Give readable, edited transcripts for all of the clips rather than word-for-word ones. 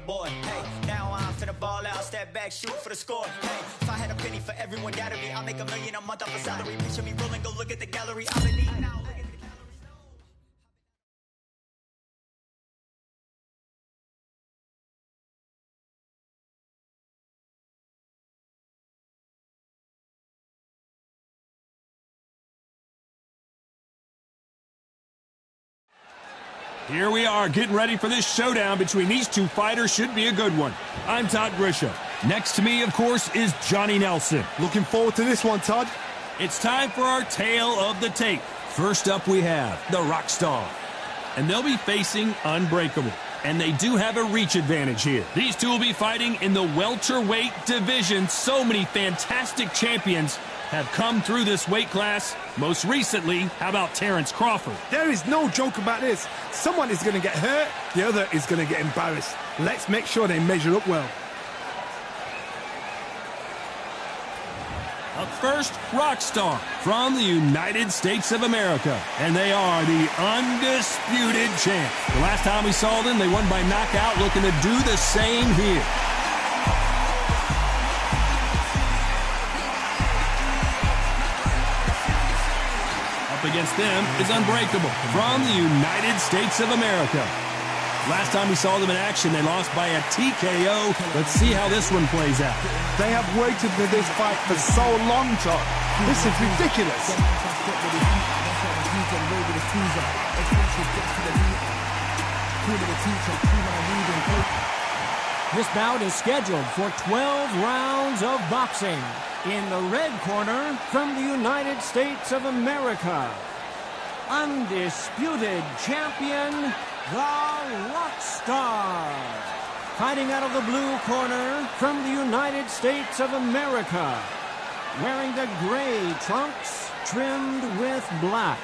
board. Hey, now I'm finna ball out, step back, shoot for the score. Hey, if I had a penny for everyone doubted me, I'll make $1 million a month off a salary. Picture me rolling, go look at the gallery. I've been eating now. Here we are getting ready for this showdown between these two fighters. Should be a good one. I'm Todd Grisham. Next to me, of course, is Johnny Nelson. Looking forward to this one, Todd. It's time for our tale of the tape. First up, we have the Rockstar. And they'll be facing Unbreakable. And they do have a reach advantage here. These two will be fighting in the welterweight division. So many fantastic champions have come through this weight class. Most recently, how about Terrence Crawford? There is no joke about this. Someone is going to get hurt, the other is going to get embarrassed. Let's make sure they measure up well. Up first, Rockstar from the United States of America. And they are the Undisputed champ. The last time we saw them, they won by knockout, looking to do the same here. Against them is Unbreakable from the United States of America. Last time we saw them in action, they lost by a TKO. Let's see how this one plays out. They have waited for this fight for so long, Todd. This is ridiculous. This bout is scheduled for 12 rounds of boxing. In the red corner, from the United States of America, Undisputed champion, the Rockstar. Fighting out of the blue corner, from the United States of America, wearing the gray trunks trimmed with black,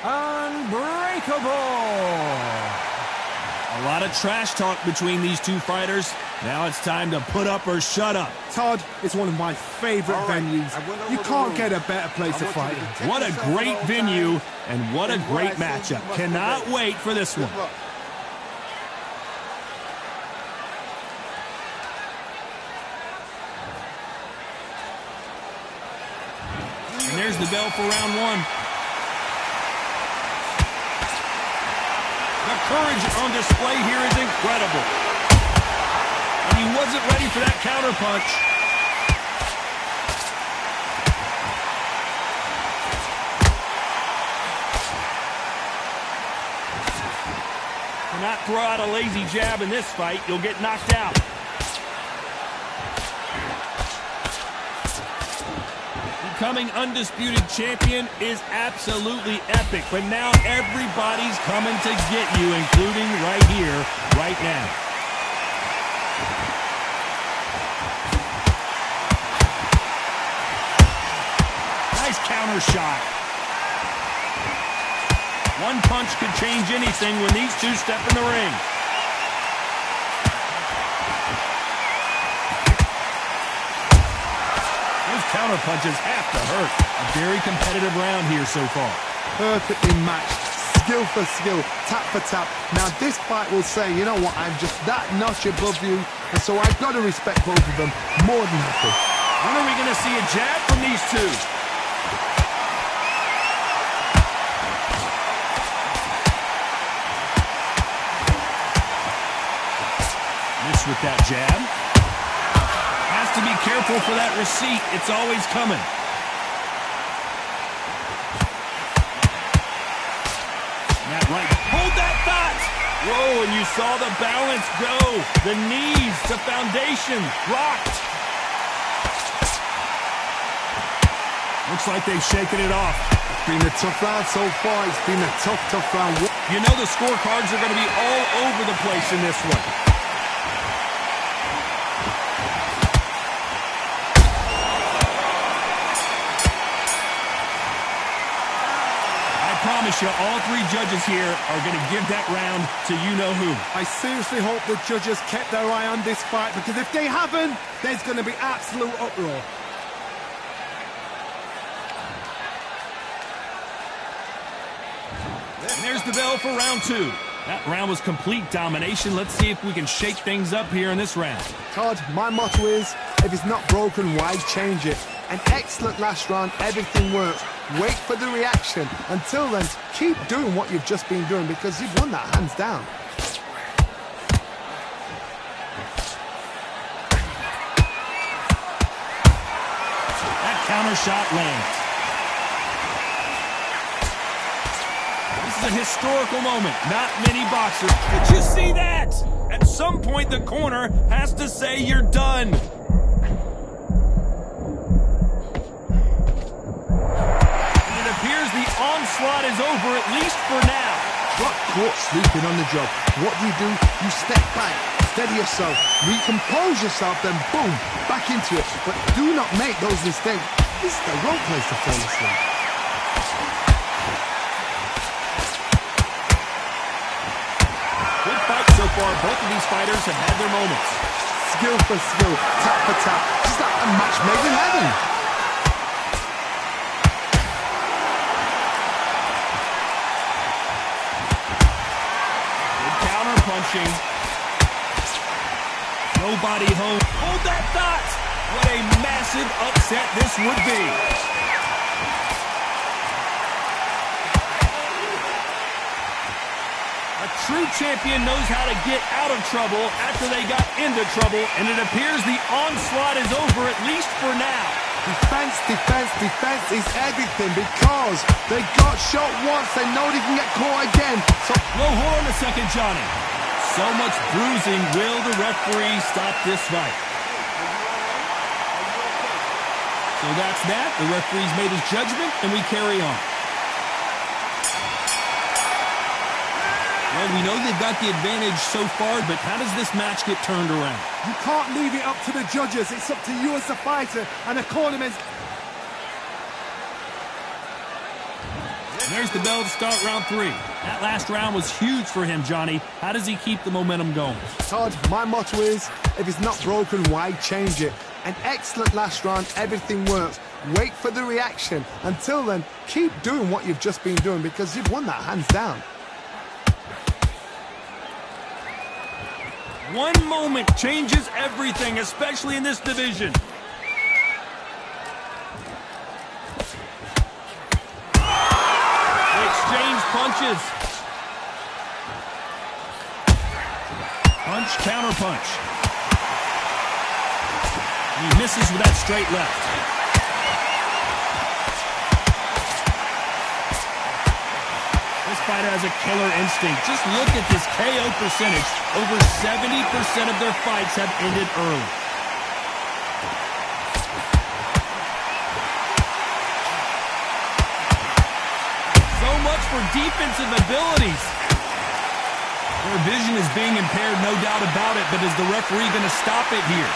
Unbreakable. A lot of trash talk between these two fighters. Now it's time to put up or shut up. Todd, it's one of my favorite venues. You can't get a better place to fight. What a great venue and what a great matchup. Cannot wait for this one. And there's the bell for round one. The courage on display here is incredible. And he wasn't ready for that counter punch. Cannot throw out a lazy jab in this fight. You'll get knocked out. Becoming Undisputed champion is absolutely epic, but now everybody's coming to get you, including right here, right now. Nice counter shot. One punch could change anything when these two step in the ring. Counter punches have to hurt. A very competitive round here so far. Perfectly matched, skill for skill, tap for tap. Now this fight will say, you know what, I'm just that notch above you, and so I've got to respect both of them more than happy. When are we going to see a jab from these two? Miss with that jab. To be careful for that receipt. It's always coming. That right. Hold that thought. Whoa, and you saw the balance go. The knees, the foundation, rocked. Looks like they've shaken it off. It's been a tough round so far. It's been a tough round. You know the scorecards are going to be all over the place in this one. I promise you, all three judges here are going to give that round to you-know-who. I seriously hope the judges kept their eye on this fight, because if they haven't, there's going to be absolute uproar. And there's the bell for round two. That round was complete domination. Let's see if we can shake things up here in this round. Todd, my motto is, if it's not broken, why change it? An excellent last round, everything works. Wait for the reaction. Until then, keep doing what you've just been doing because you've won that hands down. That counter shot lands. This is a historical moment. Not many boxers. Did you see that? At some point, the corner has to say you're done. The onslaught is over, at least for now. Got caught sleeping on the job. What do? You step back, steady yourself, recompose yourself, then boom, back into it. But do not make those mistakes. This is the wrong place to fall asleep. Good fight so far. Both of these fighters have had their moments. Skill for skill, tap for tap. Just like a match made in heaven. Punching. Nobody home. Hold that thought. What a massive upset this would be. A true champion knows how to get out of trouble after they got into trouble, and it appears the onslaught is over, at least for now. Defense, defense, defense is everything because they got shot once, they know they can get caught again. So, well, hold on a second, Johnny. So much bruising. Will the referee stop this fight? So that's that. The referee's made his judgment, and we carry on. Well, we know they've got the advantage so far, but how does this match get turned around? You can't leave it up to the judges. It's up to you as the fighter and the cornerman. And there's the bell to start round 3. That last round was huge for him, Johnny. How does he keep the momentum going? Todd, my motto is, if it's not broken, why change it? An excellent last round, everything works. Wait for the reaction. Until then, keep doing what you've just been doing because you've won that hands down. One moment changes everything, especially in this division. Exchange punches. Punch, counter punch. He misses with that straight left. This fighter has a killer instinct. Just look at this KO percentage. Over 70% of their fights have ended early. So much for defensive abilities. Their vision is being impaired, no doubt about it, but is the referee going to stop it here?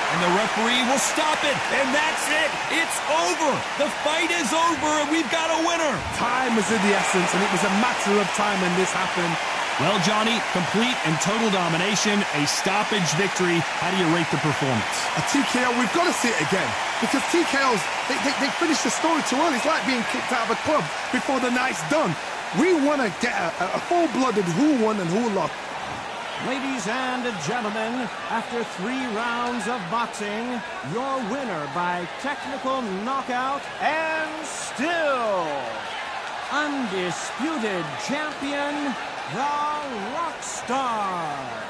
And the referee will stop it, and that's it. It's over. The fight is over, and we've got a winner. Time was of the essence, and it was a matter of time when this happened. Well, Johnny, complete and total domination, a stoppage victory. How do you rate the performance? A TKO, we've got to see it again. Because TKOs, they finish the story too early. It's like being kicked out of a club before the night's done. We want to get a full-blooded who won and who lost. Ladies and gentlemen, after 3 rounds of boxing, your winner by technical knockout and still undisputed champion, the Rockstar.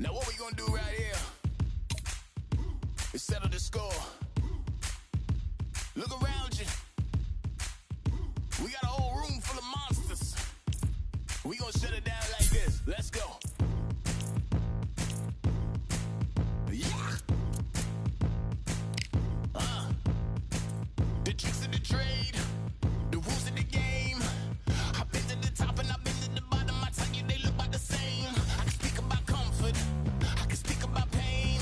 Now what we gonna do right here is settle the score. Look around you. We gon' shut it down like this. Let's go. Yeah. The tricks of the trade, the rules of the game. I've been to the top and I've been to the bottom. I tell you they look about the same. I can speak about comfort, I can speak about pain.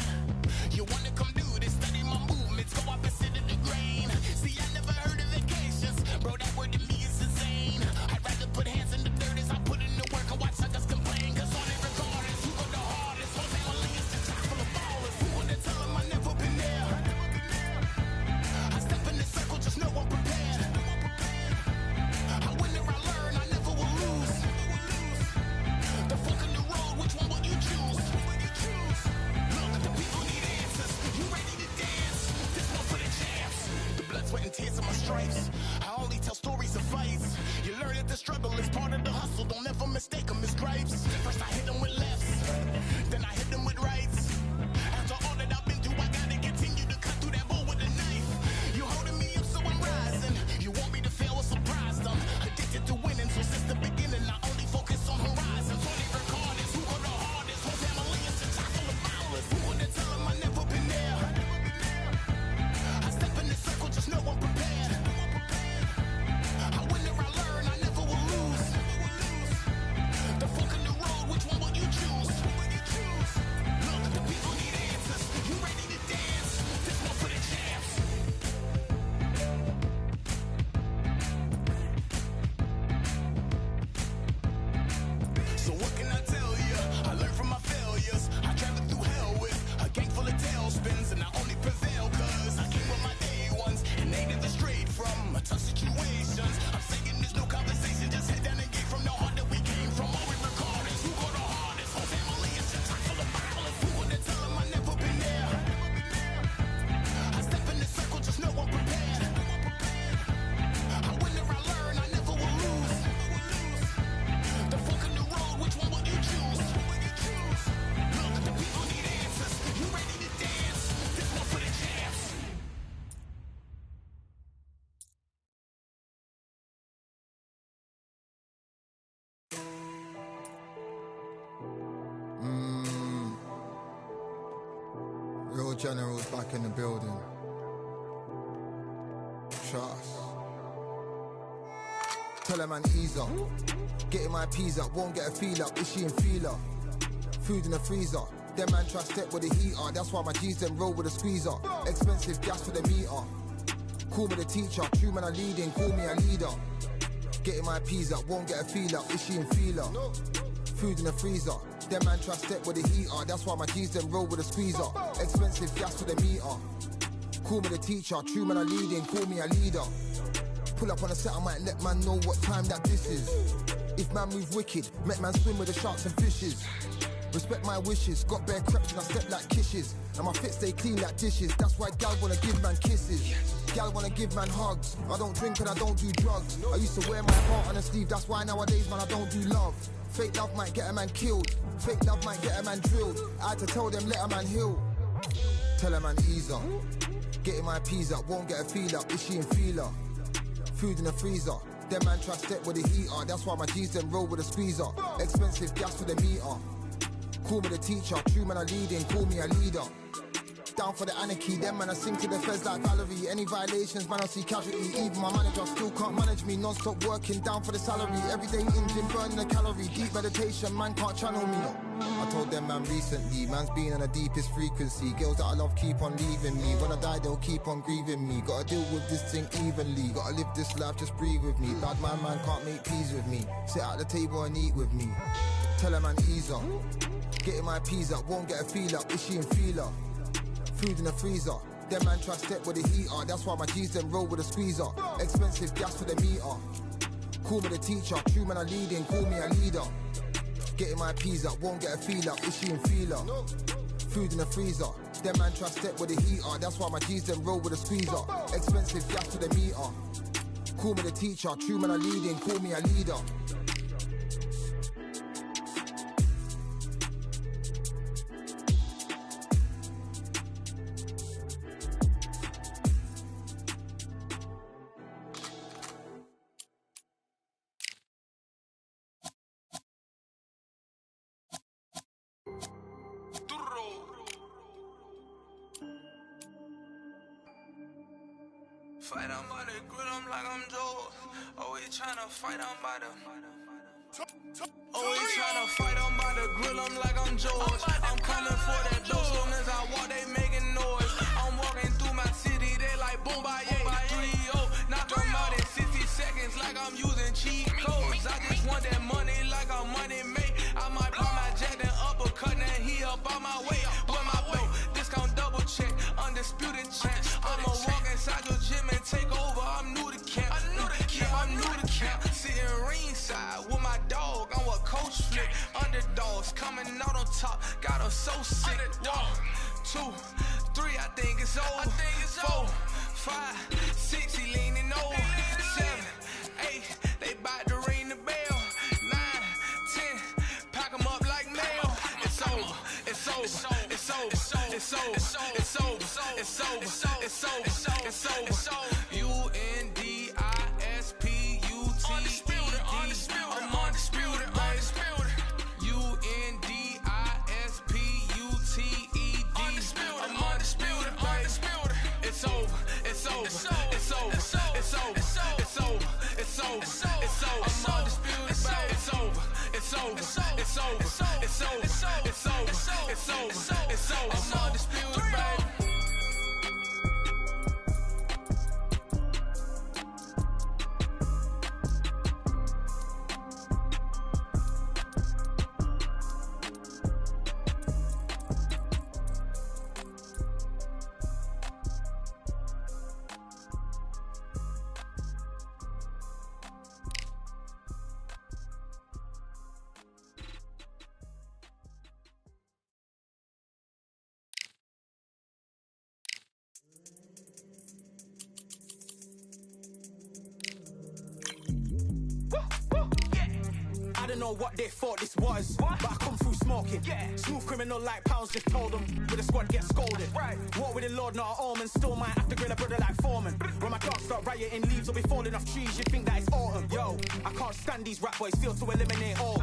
You wanna come do this, study my movements, go up and sit in the grain. See, I never heard of vacations, bro, that word to me is insane. I'd rather put hands in the dirt as I put in the work and watch others complain. Cause on it regardless, who go the hardest? Whole family is the top full of ballers. Who wanna tell them I never been there? I step in the circle, just know I'm prepared. I win or I learn, I never will lose. The fork in the road, which one will you choose? Look, the people need answers. You ready to dance? This one for the champs. The blood, sweat, and tears of my stripes. I only tell stories of fights. You learn that the struggle is part of the hustle. Don't ever mistake them as gripes. First I hit them with lefts, then I hit them with rights. After all that I've been through, I gotta continue to cut through that bull with a knife. You holding me up, so I'm rising. You want me to fail or surprise them? Addicted to winning, so since the beginning, I only focus on horizons. Only recordings, who go the hardest? Whole family is the top full of ballers. Who wanna tell them I never been there? I step in the circle, just know I'm prepared. I win or I learn, I never will lose. The fork in the road, which one will you choose? Look, the people need answers. You ready to dance? This one for the champs. So what can I tell you? I learned from my failures. I traveled through hell with a gang full of tailspins, and I only prevail cause I came with my day ones, and they never strayed from tough situations. I'm saying there's no conversation, just head down and get from the heart that we came from. All we recordings, who go the hardest? Whole family is just top full of ballers. Who wanna tell them I never been there? I step in the circle, just know I'm prepared. I win or I learn, I never will lose. The fork in the road, which one will you choose? Look, the people need answers. You ready to dance? This one for the champs. Real generals back in the building. Trust. Tell a man ease up. Getting my peas up, won't get a feel up. Ishy and feeler. Food in the freezer. Them man try step with the heater. That's why my G's them roll with a squeezer. Expensive gas for the meter. Call me the teacher. True man I leading, call me a leader. Getting my peas up, won't get a feel up. Ishy and feeler. Food in the freezer. Them man try step with the heater. That's why my G's them roll with a squeezer. Expensive gas for the meter. Call me the teacher. True man I leading, call me a leader. Pull up on a set, I might let man know what time that this is. If man move wicked, make man swim with the sharks and fishes. Respect my wishes, got bare creps and I step like kisses. And my fit stay clean like dishes. That's why gal wanna give man kisses. Gal wanna give man hugs. I don't drink and I don't do drugs. I used to wear my heart on a sleeve. That's why nowadays man I don't do love. Fake love might get a man killed. Fake love might get a man drilled. I had to tell them let a man heal. Tell a man ease up. Getting my peas up, won't get a feel up. Ishy and feeler. Food in the freezer. Them man try step with the heater. That's why my G's them roll with a squeezer. Expensive gas for the meter. Call me the teacher. True man I leading, call me a leader. Down for the anarchy, them man I sing to the feds like Valerie. Any violations, man I see casualty. Even my manager still can't manage me. Non-stop working, down for the salary. Everyday in gym, burning a calorie. Deep meditation, man can't channel me. I told them man recently, man's been on the deepest frequency. Girls that I love keep on leaving me. When I die they'll keep on grieving me. Gotta deal with this thing evenly. Gotta live this life, just breathe with me. Bad man can't make peace with me. Sit at the table and eat with me. Tell a man ease up. Getting my peas up, won't get a feel up. Ishy and feeler. Food in the freezer. Them man try step with the heater. That's why my G's them roll with a squeezer. Expensive gas for the meter. Call me the teacher. True man I leading, call me a leader. Getting my peas up, won't get a feel up. Ishy and feeler. Food in the freezer. Them man try step with the heater. That's why my G's them roll with a squeezer. Expensive gas for the meter. Call me the teacher. True man I leading, call me a leader. fight, I'm by the grill, I'm like I'm Joe. Always tryna fight, I'm by the. Always tryna fight, I'm by the grill, I'm like I'm George. I'm coming for that dough, soon as I walk, they making noise. I'm walking through my city, they like boom, by 3-0. Knock them out in 60 seconds, like I'm using cheat codes. I just want that money, like I'm money made. I might buy my jet and uppercut, and he up on my way. With my boat, discount double check, undisputed champ. I'ma walk inside your gym and take over. I'm new to camp, yeah, I'm new to camp. Sitting ringside with my dog, I'm what coach flick. Underdogs coming out on top, got us so sick. 1, 2, 3, I think it's over. 4, 5, 6, he leaning over. 7, 8, they bout to ring the bell. 9, 10, pack 'em up like mail. It's over, it's over, it's over, it's over, it's over, it's over, it's over, it's over, it's over. Undisputed. I'm undisputed, undisputed. Undisputed. I'm undisputed, undisputed. It's over, it's over, it's over, it's over, it's over, it's over, it's over, it's over. I'm undisputed, baby. It's over, it's over, it's over, it's over, it's over, it's over, it's over. I'm undisputed, baby. I don't know what they thought this was, but I come through smoking. Smooth criminal like pounds, just told them. With the squad get scolded. Walk with the Lord, not an omen. Still might have to grill a brother like Foreman. When my dogs start rioting, leaves will be falling off trees. You'd think that it's autumn. Yo, I can't stand these rap boys, feel to eliminate all.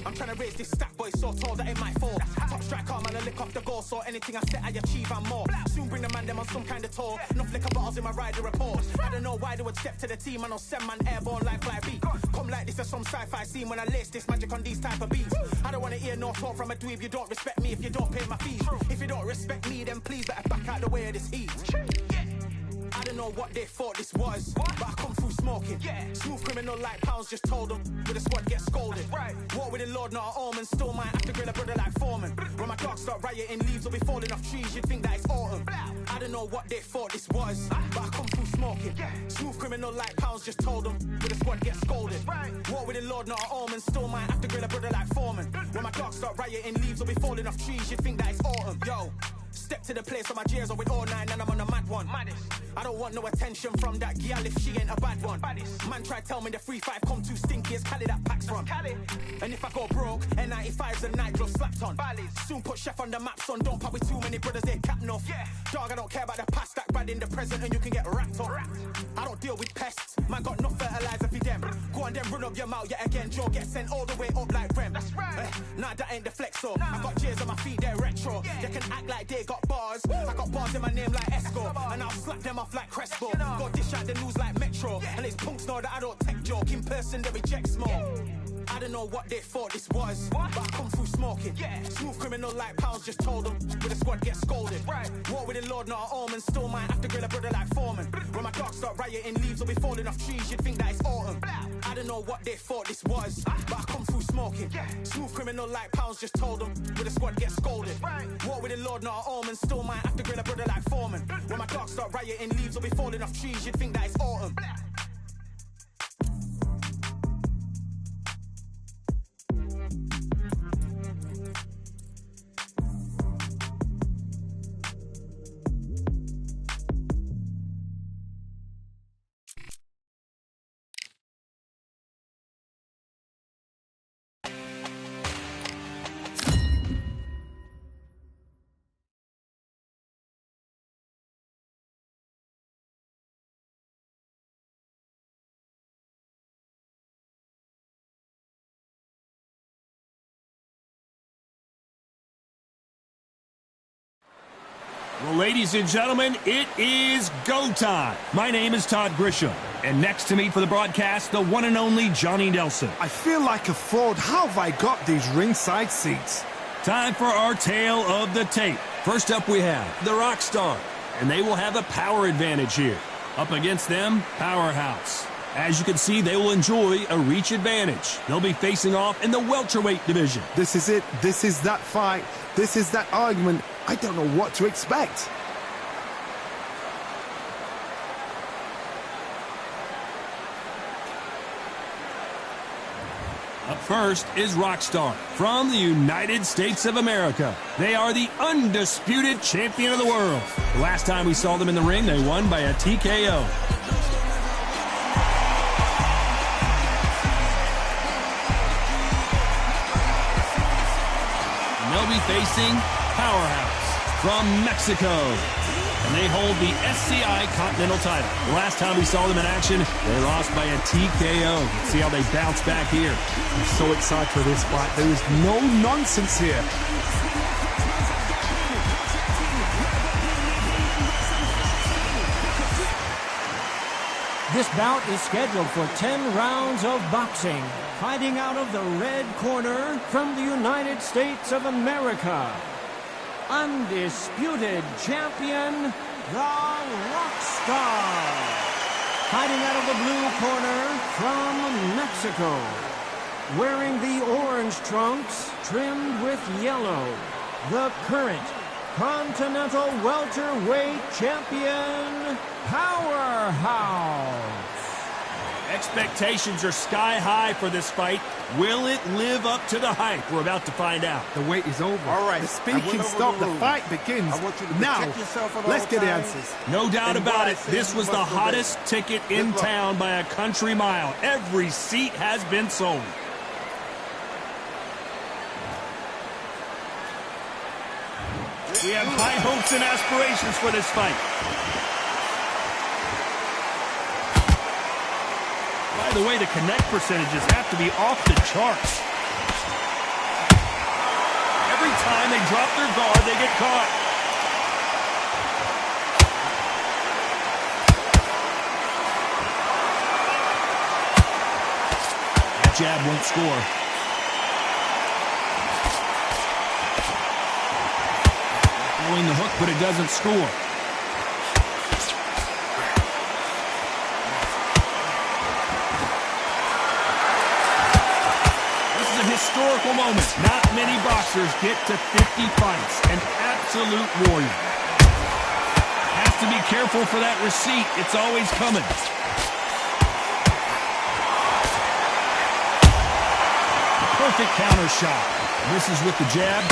I'm trying to raise this stack, boy, so tall that it might fall. Top striker, man, I lick off the goal, so anything I set, I achieve and more. Soon bring the man them on some kind of tour. Enough liquor bottles in my rider report. I don't know why they would step to the team, I know send man airborne like 5B. Come like this as some sci-fi scene when I lace this magic on these type of beats. I don't want to hear no talk from a dweeb. You don't respect me if you don't pay my fees. If you don't respect me, then please better back out the way of this heat. I don't know what they thought this was, but I come through smoking. Smooth criminal like pounds, just told them. With the squad get scolded. Walk with the Lord, not an omen. Still might have to grill a brother like Foreman. When my dogs start rioting, leaves will be falling off trees. You'd think that it's autumn. I don't know what they thought this was, but I come through smoking. Smooth criminal like pounds, just told them. With the squad get scolded. Walk with the Lord, not an omen. Still might have to grill a brother like Foreman. When my dogs start rioting, leaves will be falling off trees. You'd think that it's autumn. Yo. Step to the place on my J's on with all 9 and I'm on a mad one. I don't want no attention from that gal if she ain't a bad one. Man try tell me the 3-5 come too stinky, it's Cali that packs from. And if I go broke, N95's and nitro slapped on. Soon put Chef on the map, son, don't pop with too many brothers, they cap enough. Dog, I don't care about the past, that bad in the present and you can get wrapped up. I don't deal with pests, man got no fertilizer for them. Go on then run up your mouth yet again, Joe get sent all the way up like Rem. Nah, that ain't the flex, so I got J's on my feet, they're retro. They can act like they got bars, I got bars in my name like Esco, and I'll slap them off like Crespo. Go dish out the news like Metro, and it's punks know that I don't take joke. In person they reject smoke. I don't know what they thought this was, but I come through smoking. Smooth criminal like pounds, just told them. With the squad get scolded. Walk with the Lord, not an omen. Still might have to grill a brother like Foreman. When my dogs start rioting, leaves will be falling off trees. You'd think that it's autumn. I don't know what they thought this was, but I come through smoking. Smooth criminal like pounds, just told them. With the squad get scolded. Walk with the Lord, not an omen. Still might have to grill a brother like Foreman. When my dogs start rioting, leaves will be falling off trees. You'd think that it's autumn. Well, ladies and gentlemen, it is go time. My name is Todd Grisham, and next to me for the broadcast, the one and only Johnny Nelson. I feel like a fraud. How have I got these ringside seats? Time for our tale of the tape. First up, we have the Rockstar, and they will have a power advantage here. Up against them, Powerhouse. As you can see, they will enjoy a reach advantage. They'll be facing off in the welterweight division. This is it. This is that fight. This is that argument. I don't know what to expect. Up first is Rockstar from the United States of America. They are the undisputed champion of the world. The last time we saw them in the ring, they won by a TKO. They'll be facing Powerhouse from Mexico. And they hold the SCI Continental title. The last time we saw them in action, they lost by a TKO. Let's see how they bounce back here. I'm so excited for this fight. There is no nonsense here. This bout is scheduled for 10 rounds of boxing. Fighting out of the red corner from the United States of America, Undisputed Champion, the Rockstar. Fighting out of the blue corner from Mexico, wearing the orange trunks trimmed with yellow, the current Continental Welterweight Champion, Powerhouse. Expectations are sky high for this fight. Will it live up to the hype? We're about to find out. The wait is over. All right. The speaking stop. The fight begins. I want you to now, protect yourself at all let's get the times. answers. No doubt And about why I it. say This you was the must obey. hottest ticket in Good luck. town by a country mile. Every seat has been sold. We have high hopes and aspirations for this fight. By the way, the connect percentages have to be off the charts. Every time they drop their guard, they get caught. That jab won't score. Throwing the hook, but it doesn't score. Historical moment. Not many boxers get to 50 fights. An absolute warrior. Has to be careful for that receipt. It's always coming. Perfect counter shot. Misses with the jab.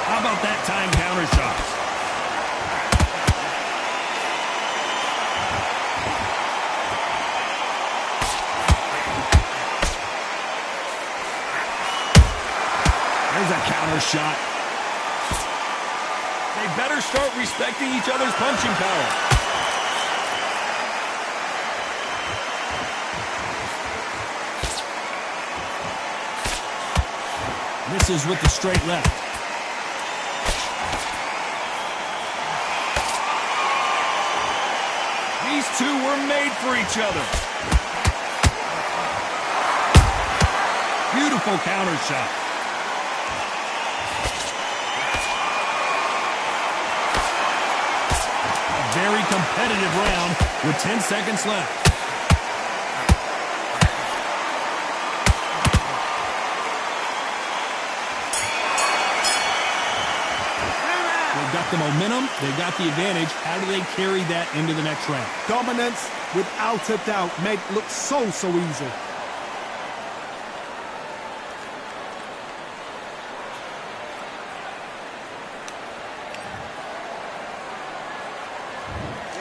How about that time counter shot? There's a counter shot. They better start respecting each other's punching power. Misses with the straight left. These two were made for each other. Beautiful counter shot. Very competitive round with 10 seconds left. They've got the momentum. They've got the advantage. How do they carry that into the next round? Dominance, without a doubt, made it look so easy.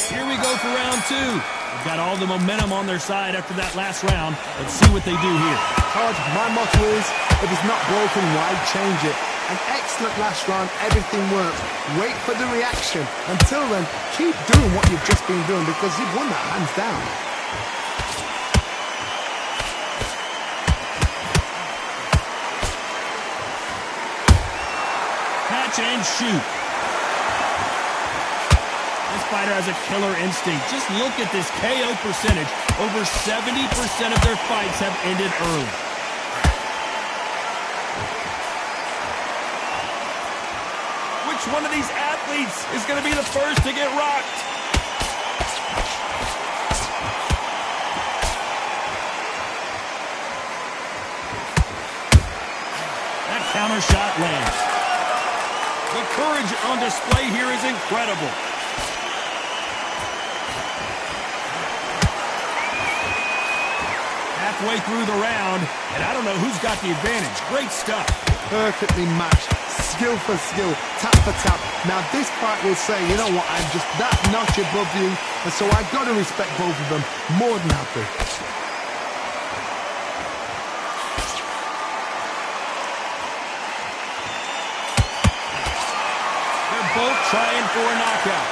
Here we go for round two. They've got all the momentum on their side after that last round. Let's see what they do here. Todd, my motto is, if it's not broken, why change it? An excellent last round, everything works. Wait for the reaction. Until then, keep doing what you've just been doing because you've won that hands down. catch and shoot. This fighter has a killer instinct. Just look at this KO percentage. Over 70% of their fights have ended early. Which one of these athletes is going to be the first to get rocked? That counter shot lands. The courage on display here is incredible. Halfway through the round, and I don't know who's got the advantage. Great stuff. Perfectly matched, skill for skill, tap for tap. Now this fight will say, you know what, I'm just that notch above you, and so I've got to respect both of them. More than happy. They're both trying for a knockout.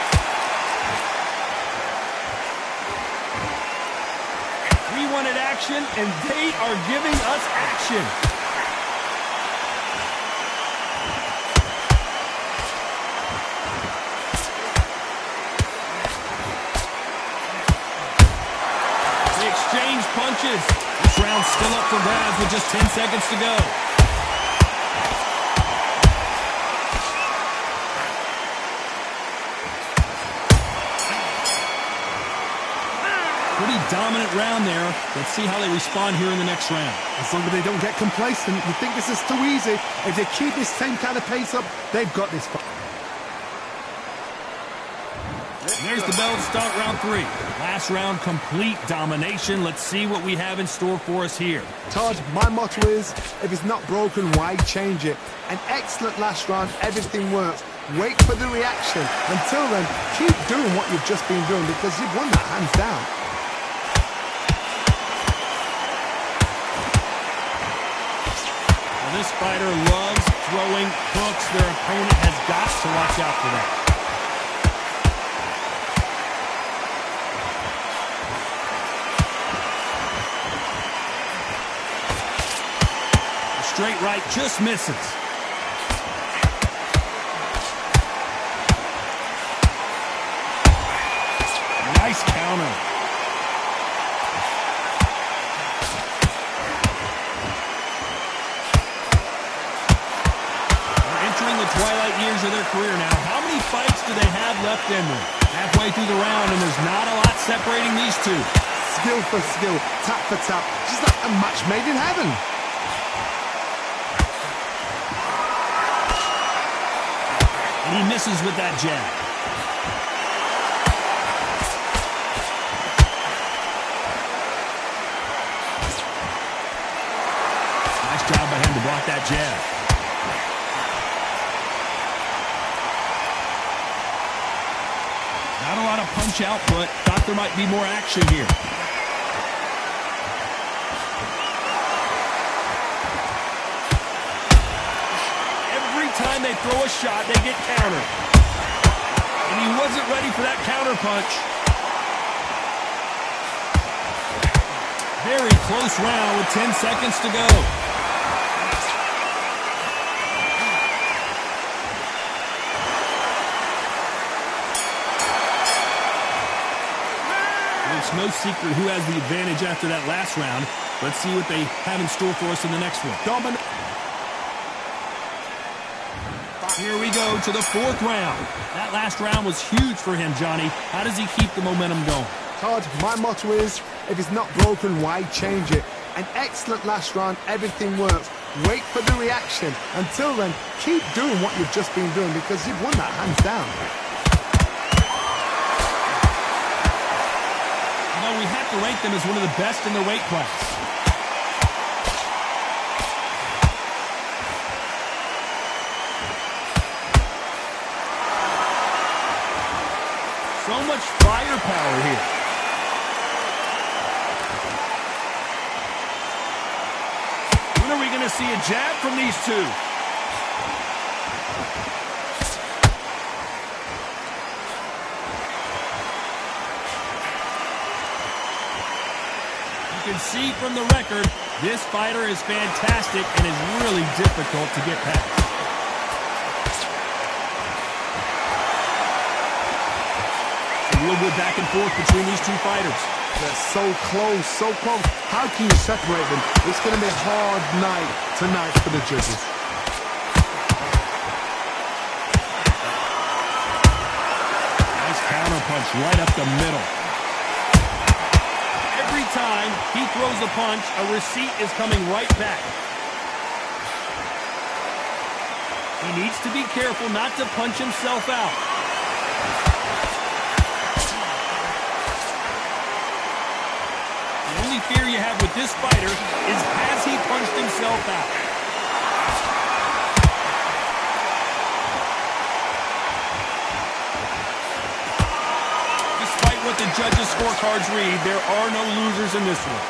We wanted action, and they are giving us action. They exchange punches. This round's still up for grabs with just 10 seconds to go. Pretty dominant round there. Let's see how they respond here in the next round. As long as they don't get complacent, you think this is too easy. If they keep this same kind of pace up, they've got this fight. And there's the bell to start round 3. Last round, complete domination. Let's see what we have in store for us here. Todd, my motto is, if it's not broken, why change it? An excellent last round, everything works. Wait for the reaction. Until then, keep doing what you've just been doing because you've won that hands down. This fighter loves throwing hooks. Their opponent has got to watch out for that. The straight right just misses. Nice counter. Twilight years of their career now. How many fights do they have left in them? Halfway through the round, and there's not a lot separating these two. Skill for skill, tap for tap, just like a match made in heaven. And he misses with that jab. Nice job by him to block that jab. Not a lot of punch output. Thought there might be more action here. Every time they throw a shot, they get countered. And he wasn't ready for that counter punch. Very close round with 10 seconds to go. It's no secret who has the advantage after that last round. Let's see what they have in store for us in the next one. Here we go to the 4th round. That last round was huge for him, Johnny. How does he keep the momentum going? Todd, my motto is, if it's not broken, why change it? An excellent last round, everything works. Wait for the reaction. Until then, keep doing what you've just been doing because you've won that hands down. We have to rank them as one of the best in their weight class. So much firepower here. When are we going to see a jab from these two? You can see from the record, this fighter is fantastic and is really difficult to get past. Real good back and forth between these two fighters. They're so close, so close. How can you separate them? It's going to be a hard night tonight for the judges. Nice counter punch right up the middle. Every time he throws a punch, a receipt is coming right back. He needs to be careful not to punch himself out. The only fear you have with this fighter is has he punched himself out? Despite what the judges' scorecards read, there are no losers in this one.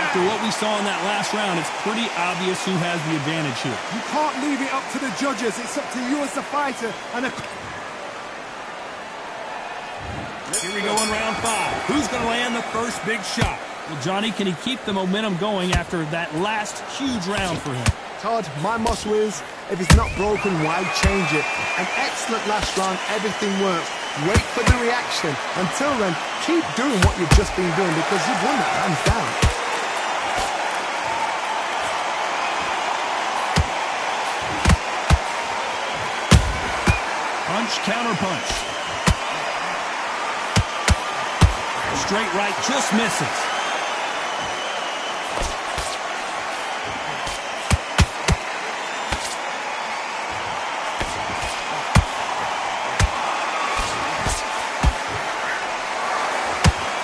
After what we saw in that last round, it's pretty obvious who has the advantage here. You can't leave it up to the judges. It's up to you as the fighter. And Here we go in round 5. Who's going to land the first big shot? Well, Johnny, can he keep the momentum going after that last huge round for him? Todd, my motto is, if it's not broken, why change it? An excellent last round, everything works. Wait for the reaction. Until then, keep doing what you've just been doing because you've won that hands down. Punch, counter punch. Straight right, just misses.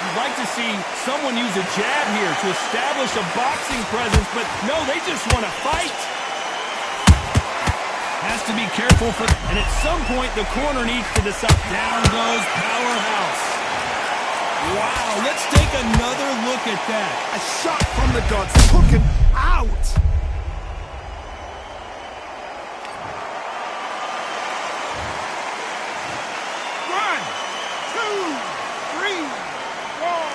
You'd like to see someone use a jab here to establish a boxing presence, but no, they just want to fight. Has to be careful for, and at some point the corner needs to decide. Down goes Powerhouse. Wow, let's take another look at that. A shot from the gods, took him out. One, two, three, four.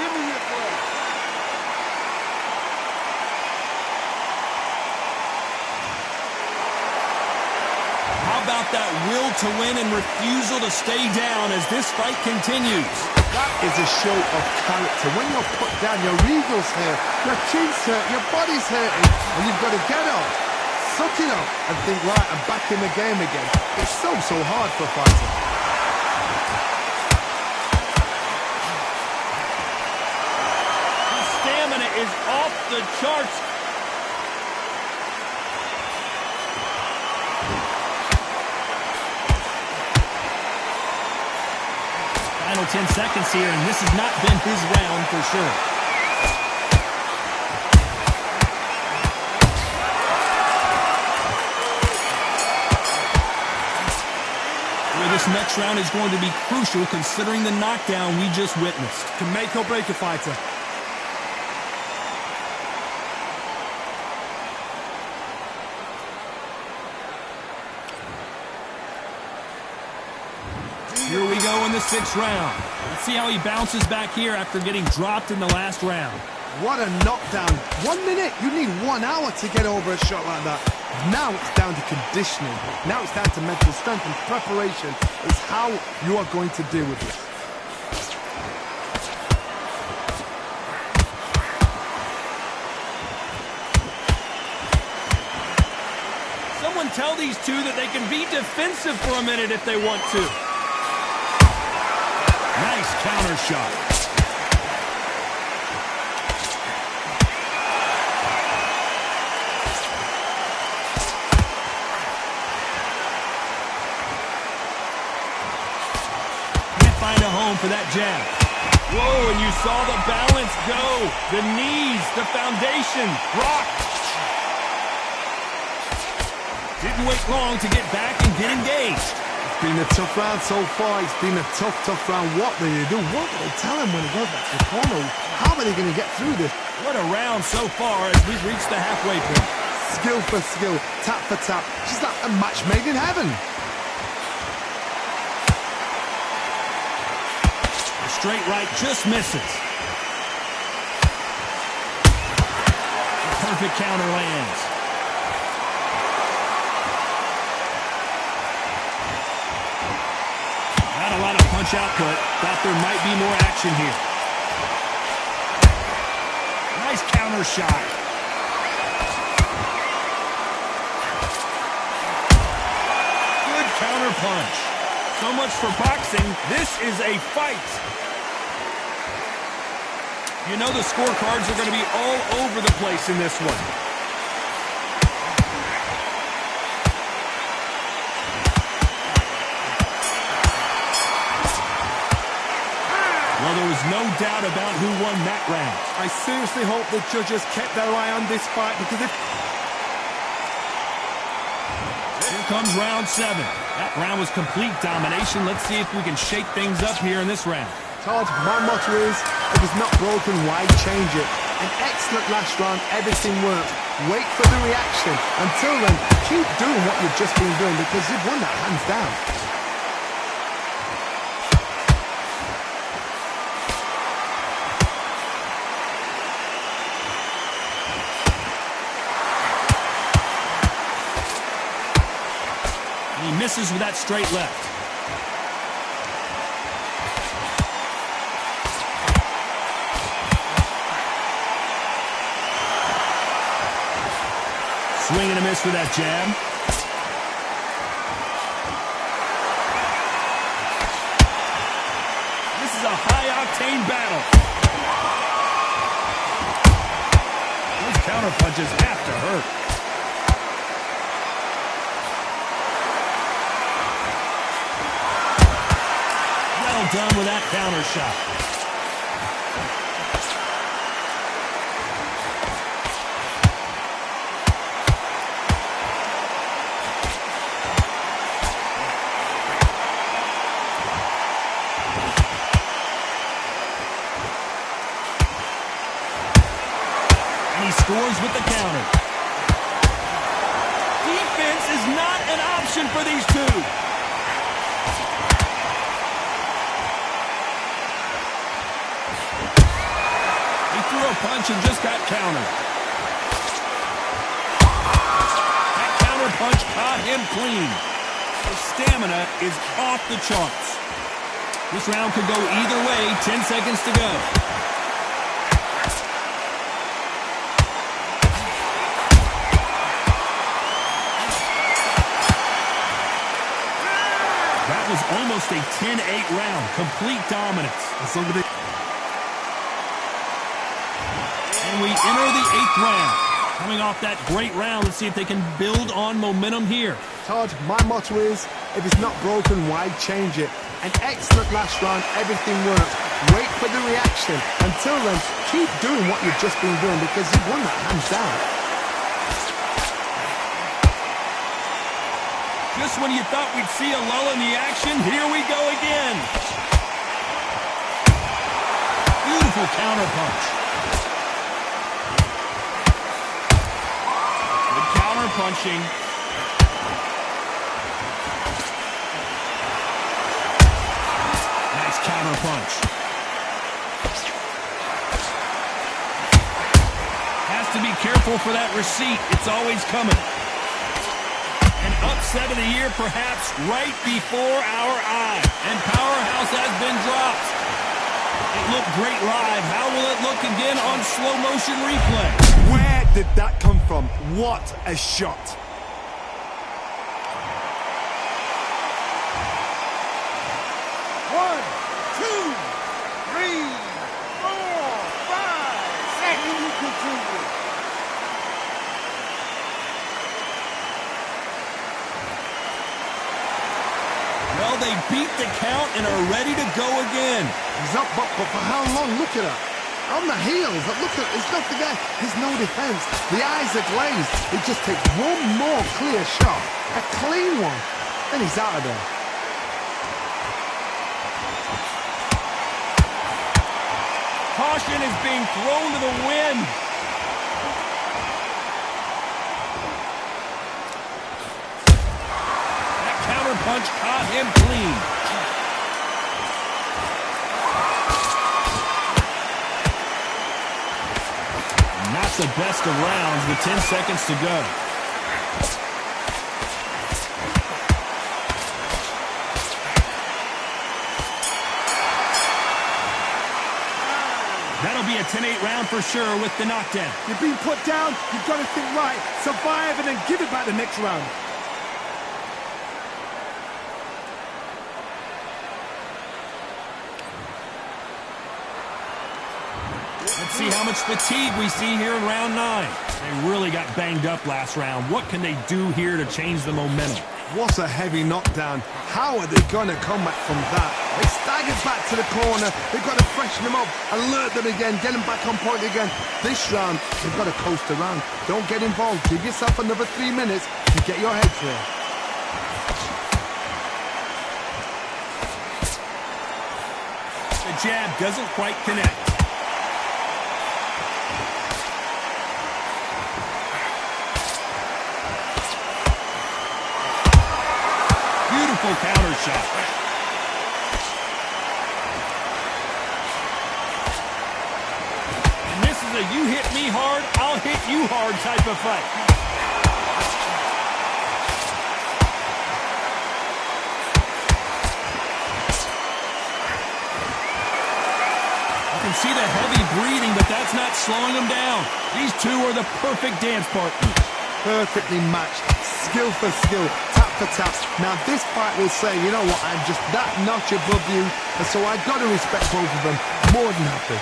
Give me your break. How about that will to win and refusal to stay down as this fight continues? That is a show of character. When you're put down, your eagle's hurt, your chin's hurt, your body's hurting, and you've got to get up, suck it up, and think, right, I'm back in the game again. It's so hard for a fighter. His stamina is off the charts. Final 10 seconds here, and this has not been his round for sure. Well, this next round is going to be crucial considering the knockdown we just witnessed. Can make or break a fighter. Here we go in the 6th round. Let's see how he bounces back here after getting dropped in the last round. What a knockdown. 1 minute, you need 1 hour to get over a shot like that. Now it's down to conditioning. Now it's down to mental strength and preparation. It's how you are going to deal with this. Someone tell these two that they can be defensive for a minute if they want to. Nice counter shot. Can't find a home for that jab. Whoa, and you saw the balance go. The knees, the foundation, rocked. Didn't wait long to get back and get engaged. It's been a tough round so far. It's been a tough round. What do they do? What do they tell him when he goes back to the corner? How are they going to get through this? What a round so far as we've reached the halfway point. Skill for skill, tap for tap. She's like a match made in heaven. The straight right just misses. perfect counter lands. Not a lot of punch output. Thought there might be more action here. Nice counter shot. Good counter punch. So much for boxing. This is a fight. You know the scorecards are going to be all over the place in this one. Well, there was no doubt about who won that round. I seriously hope the judges kept their eye on this fight, because if... Here comes round 7. That round was complete domination. Let's see if we can shake things up here in this round. Todd, my motto is, if it's not broken, why change it? An excellent last round, everything worked. Wait for the reaction. Until then, keep doing what you've just been doing, because you've won that hands down. He misses with that straight left. Swing and a miss with that jab. This is a high-octane battle. Those counter punches have to hurt. Well done with that counter shot. Scores with the counter. Defense is not an option for these two. He threw a punch and just got countered. That counter punch caught him clean. His stamina is off the charts. This round could go either way. 10 seconds to go. Was almost a 10-8 round. Complete dominance. And we enter the 8th round. Coming off that great round, let's see if they can build on momentum here. Todd, my motto is, if it's not broken, why change it? An excellent last round, everything worked. Wait for the reaction. Until then, keep doing what you've just been doing, because you've won that hands down. Just when you thought we'd see a lull in the action, here we go again. Beautiful counter punch. Good counter punching. Nice counter punch. Has to be careful for that receipt. It's always coming. Upset of the year, perhaps, right before our eyes. And Powerhouse has been dropped. It looked great live. How will it look again on slow motion replay? Where did that come from? What a shot. One, two, three, four, 5. Second continue. Well, they beat the count and are ready to go again. He's up, but for how long? Look at that. On the heels. Look at, it's not the guy. There's no defense. The eyes are glazed. He just takes one more clear shot. A clean one. Then he's out of there. Caution is being thrown to the wind. Punch caught him clean. Knocks the best of rounds with 10 seconds to go. That'll be a 10-8 round for sure with the knockdown. You've been put down, you've got to think right, survive and then give it back the next round. Let's see how much fatigue we see here in round 9. They really got banged up last round. What can they do here to change the momentum? What a heavy knockdown. How are they going to come back from that? They staggered back to the corner. They've got to freshen them up, alert them again, get them back on point again. This round, they've got to coast around. Don't get involved. Give yourself another 3 minutes to get your head clear. The jab doesn't quite connect. Beautiful counter shot. And this is a you hit me hard, I'll hit you hard type of fight. You can see the heavy breathing, but that's not slowing them down. These two are the perfect dance partners. Perfectly matched, skill for skill, tap for tap. Now this fight will say, you know what, I'm just that notch above you, and so I've got to respect both of them. More than happy.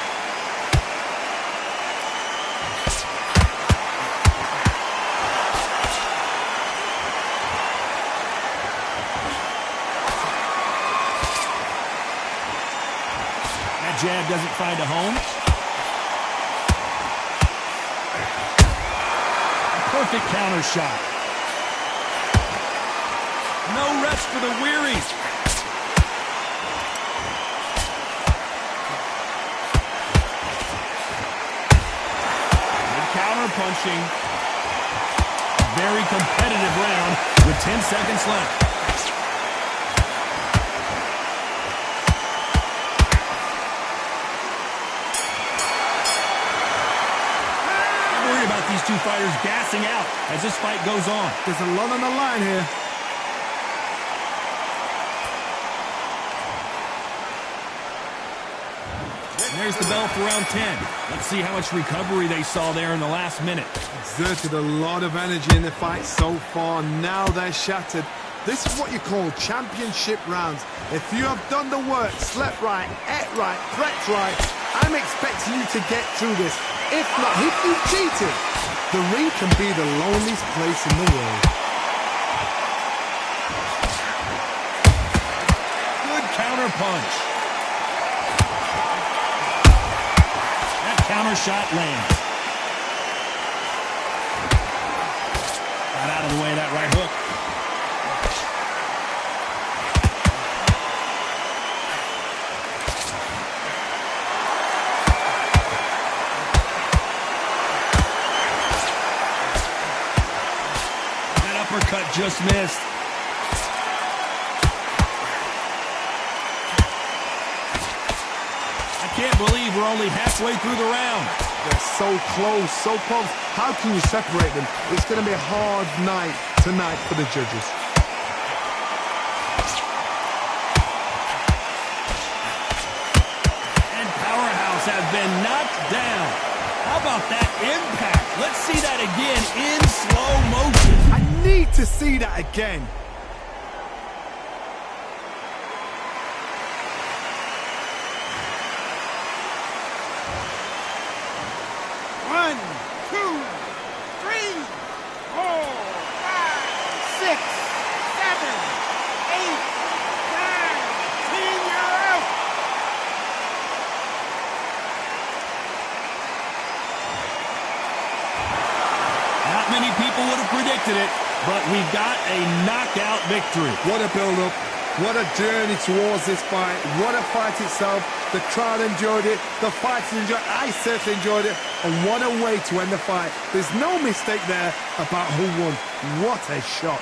That jab doesn't find a home. Perfect counter shot. No rest for the weary. Good counter punching. Very competitive round with 10 seconds left. These two fighters gassing out as this fight goes on. There's a lot on the line here. And there's the bell for round 10. Let's see how much recovery they saw there in the last minute. Exerted a lot of energy in the fight so far. Now they're shattered. This is what you call championship rounds. If you have done the work, slept right, ate right, prepped right, I'm expecting you to get through this. If not, if you cheated, the ring can be the loneliest place in the world. Good counter punch. That counter shot lands. Got out of the way of that right hook. Uppercut just missed. I can't believe we're only halfway through the round. They're so close, so close. How can you separate them? It's going to be a hard night tonight for the judges. And Powerhouse has been knocked down. How about that impact? Let's see that again in slow motion. I need to see that again. One, two, three, 4, 5, 6, 7, 8, 9, 10, you're out. Not many people would have predicted it, but we've got a knockout victory. What a build-up. What a journey towards this fight. What a fight itself. The crowd enjoyed it. The fighters enjoyed it. I certainly enjoyed it. And what a way to end the fight. There's no mistake there about who won. What a shot.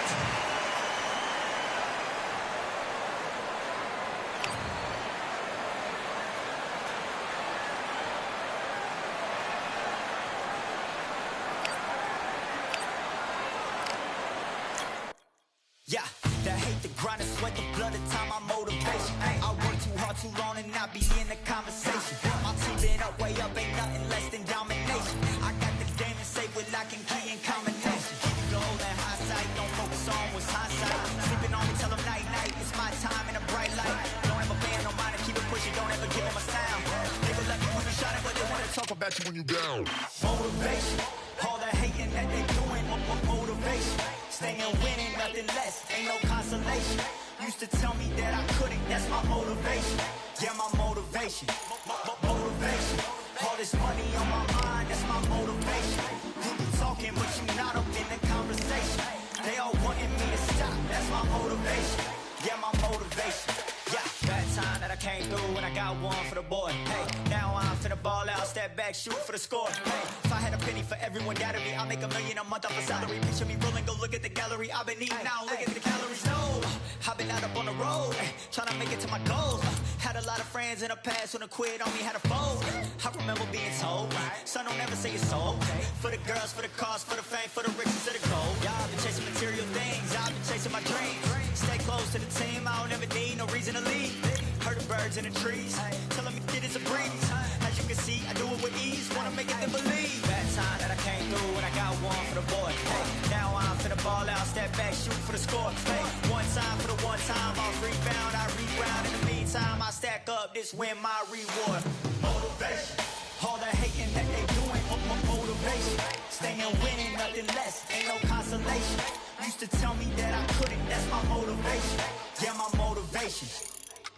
sweat the blood of time, my motivation. I work too hard too long and not be in the conversation. My team been up, way up, ain't nothing less than domination. I got the game and safe with lock and key and combination. Keep it low and high sight, don't focus on what's hindsight. Sleeping on me, tell them night night, it's my time in a bright light. Don't ever band no mind and keep it pushing, don't ever give them a sound. They will let me when you shot it, but they wanna talk about you when you down. Motivation, all the hating that they doing, motivation. Staying winning, nothing less, ain't no consolation. Used to tell me that I couldn't, that's my motivation. Yeah, my motivation, motivation. All this money on my mind, that's my motivation. You be talking, but you not up in the conversation. They all wanting me to stop, that's my motivation. Yeah, my motivation. Yeah, bad time that I came through and I got one for the boy. Hey, now I'm finna ball out, step back, shoot for the score. Hey, if I had a penny for everyone doubted me, I'll make $1 million a month off a salary. Picture me rolling, go look at the gallery. I've been eating now, look at the calories. No, I've been out up on the road, trying to make it to my goals. Had a lot of friends in the past when I quit on me, had a fold. I remember being told, son, don't ever say it's sold. For the girls, for the cars, for the fame, for the riches, for the gold. Yeah, I've been chasing material things, I've been chasing my dreams. Stay close to the team, I don't ever need no reason to leave. Heard the birds in the trees, tell them it is a breeze. As you can see, I do it with ease, wanna make it then believe. Bad time that I came through and I got one for the boy. Hey, now I'm finna ball out, step back, shoot for the score. Hey, one time for the one time, I'll rebound, I reground. In the meantime, I stack up, this win my reward. Motivation, all the hating that they doing, motivation. Staying winning, nothing less, ain't no consolation. Used to tell me that I couldn't, that's my motivation. Yeah, my motivation,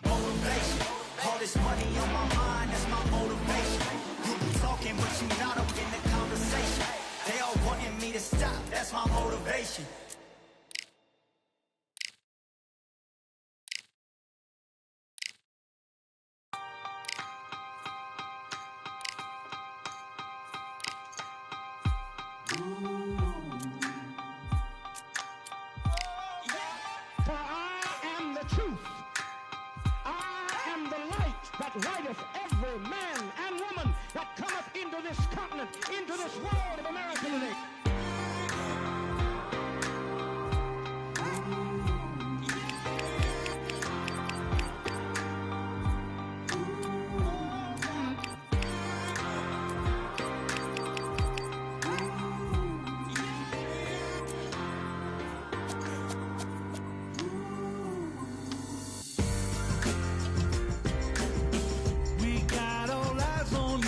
motivation. All this money on my mind, that's my motivation. You be talking, but you not up in the conversation. They all wanting me to stop, that's my motivation. For I am the truth. I am the light that lighteth every man and woman that cometh into this continent, into this world of America today. We got all eyes on you.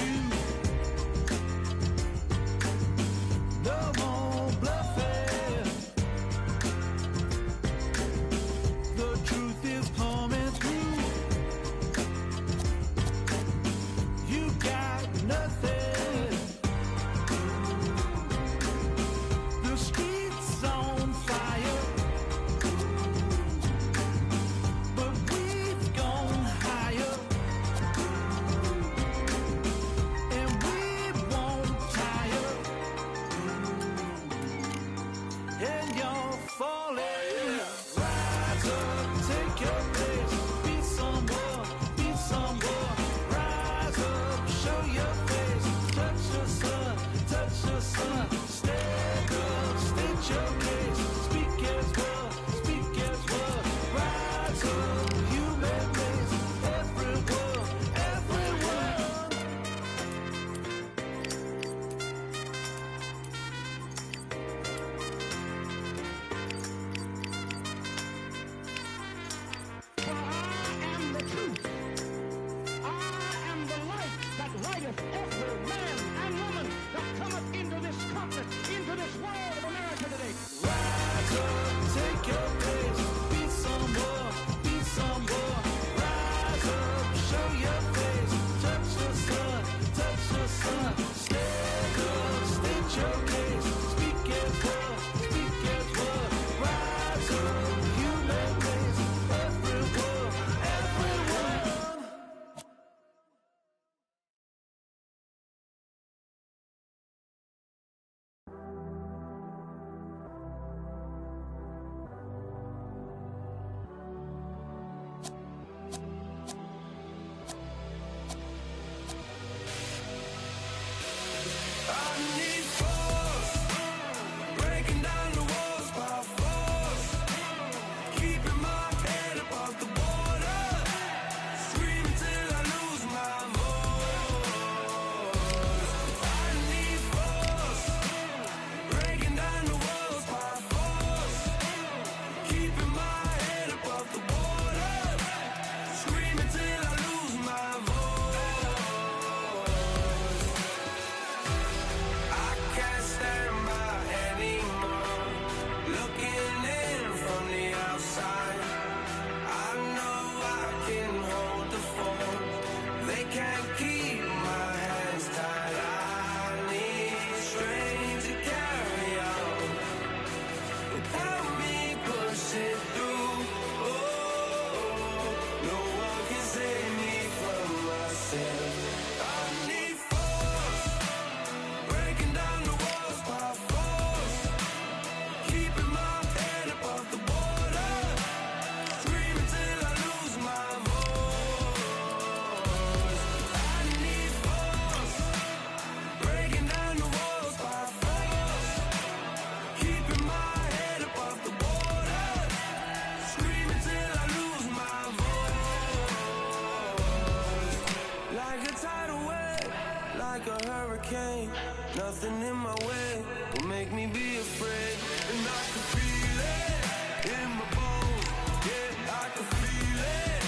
Nothing in my way will make me be afraid. And I can feel it in my bones. Yeah, I can feel it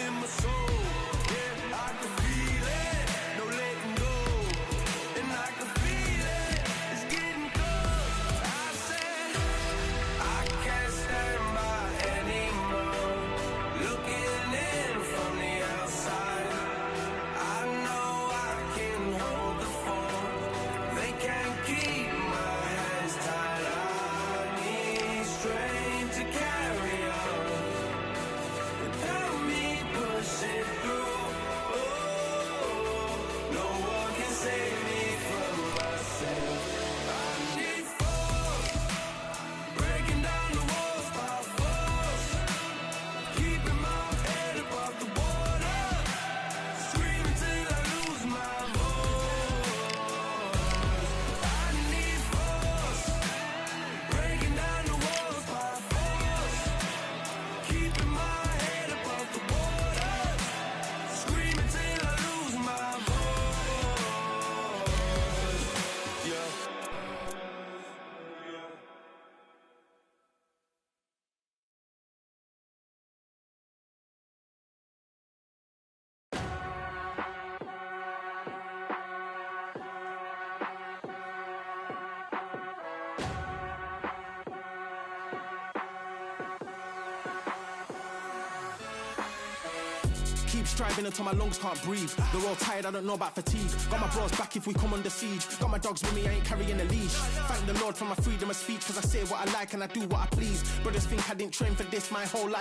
in my soul. Yeah, I can feel it, no letting go. And I can feel it, it's getting close. I said, I can't stand by anymore. Looking in from the outside, I know I can hold the phone. They can't keep my hands tied. I need strength to carry on without me pushing through. Oh, no one can save me from myself. I need force, breaking down the walls by force, keeping my head above the water, screaming till I lose my voice. I need force, breaking down the walls by force, keeping my head above the water, screaming till I lose my voice. Yeah. Keep striving until my lungs can't breathe. They're all tired, I don't know about fatigue. Got my bros back if we come under siege. Got my dogs with me, I ain't carrying a leash. Thank the Lord for my freedom of speech, cause I say what I like and I do what I please. Brothers think I didn't train for this my whole life.